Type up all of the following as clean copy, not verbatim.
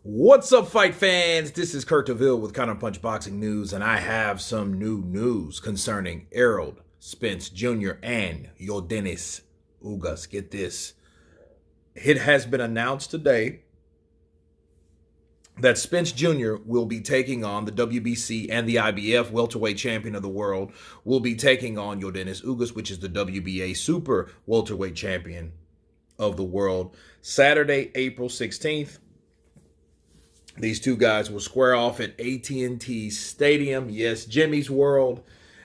What's up, fight fans? This is Kurt DeVille with Counterpunch Boxing News, and I have some new news concerning Errol, Spence Jr., and Yordines, Ugas. Get this. It has been announced today that Spence Jr. will be taking on the WBC and the IBF welterweight champion of the world, will be taking on Yordines Ugas, which is the WBA super welterweight champion of the world, Saturday, April 16th. These two guys will square off at AT&T Stadium, yes, Jimmy's World,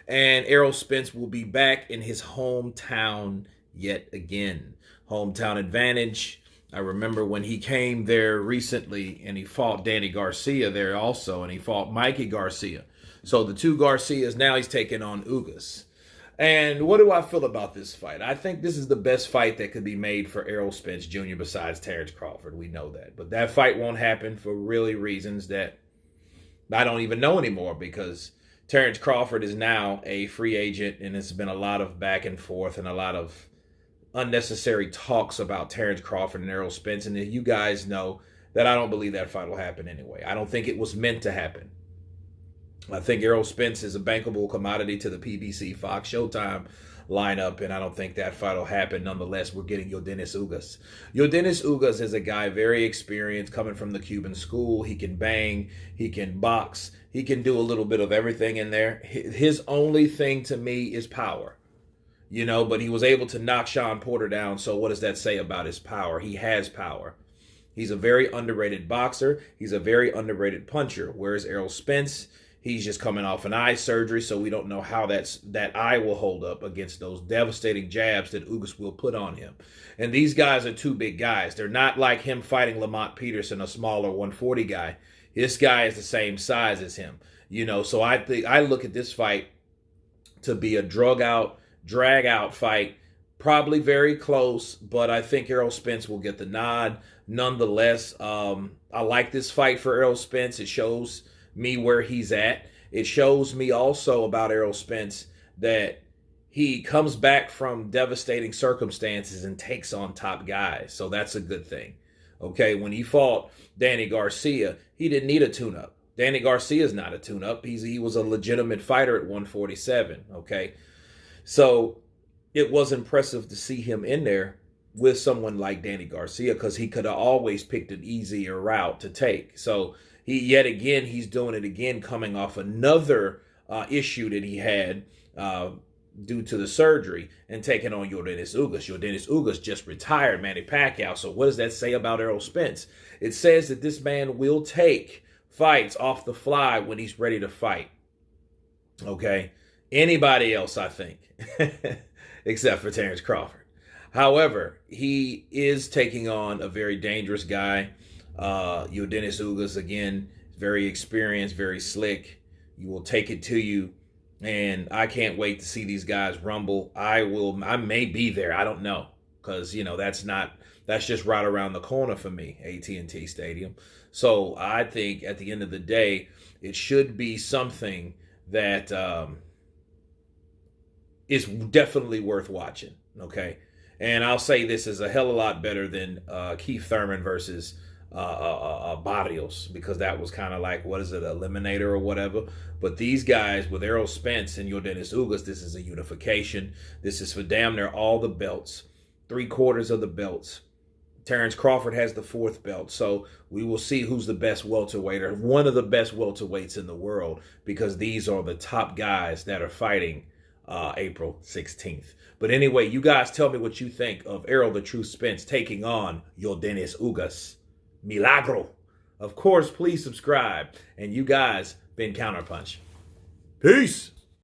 and Errol Spence will be back in his hometown yet again. Hometown advantage. I remember when he came there recently and he fought Danny Garcia there also, and he fought Mikey Garcia. So the two Garcias, now he's taking on Ugas. And what do I feel about this fight? I think this is the best fight that could be made for Errol Spence Jr. besides Terrence Crawford. We know that. But that fight won't happen for really reasons that I don't even know anymore, because Terrence Crawford is now a free agent, and it's been a lot of back and forth and a lot of unnecessary talks about Terrence Crawford and Errol Spence. And you guys know that I don't believe that fight will happen anyway. I don't think it was meant to happen. I think Errol Spence is a bankable commodity to the PBC Fox Showtime lineup, and I don't think that fight will happen. Nonetheless, we're getting Yordines Ugas. Yordines Ugas is a guy very experienced, coming from the Cuban school. He can bang, he can box, he can do a little bit of everything in there. His only thing to me is power, but he was able to knock Sean Porter down, so what does that say about his power? He has power. He's a very underrated boxer. He's a very underrated puncher, whereas Errol Spence, he's just coming off an eye surgery, so we don't know how that eye will hold up against those devastating jabs that Ugas will put on him. And these guys are two big guys. They're not like him fighting Lamont Peterson, a smaller 140 guy. This guy is the same size as him. So I look at this fight to be a drag out fight, probably very close, but I think Errol Spence will get the nod. Nonetheless, I like this fight for Errol Spence. It shows me where he's at. It shows me also about Errol Spence that he comes back from devastating circumstances and takes on top guys. So that's a good thing. Okay, when he fought Danny Garcia, he didn't need a tune-up. Danny Garcia's not a tune-up. He was a legitimate fighter at 147. Okay, so it was impressive to see him in there with someone like Danny Garcia, because he could have always picked an easier route to take. So he's doing it again, coming off another issue that he had due to the surgery, and taking on Yordines Ugas. Yordines Ugas just retired Manny Pacquiao. So what does that say about Errol Spence? It says that this man will take fights off the fly when he's ready to fight. Okay? Anybody else, I think, except for Terrence Crawford. However, he is taking on a very dangerous guy. Yordines Ugas, again, very experienced, very slick. You will take it to you, and I can't wait to see these guys rumble. I may be there. I don't know, because that's just right around the corner for me, AT&T Stadium. So I think at the end of the day, it should be something that is definitely worth watching. Okay, and I'll say this is a hell of a lot better than Keith Thurman versus Barrios, because that was kind of like, what is it, Eliminator or whatever. But these guys with Errol Spence and Yordines Ugas, this is a unification. This is for damn near all the belts, 3/4 of the belts. Terrence Crawford has the 4th belt, so we will see who's the best welterweight, or one of the best welterweights in the world, because these are the top guys that are fighting April 16th. But anyway, you guys tell me what you think of Errol the True Spence taking on Yordines Ugas. Milagro. Of course, please subscribe. And you guys been Counterpunch. Peace.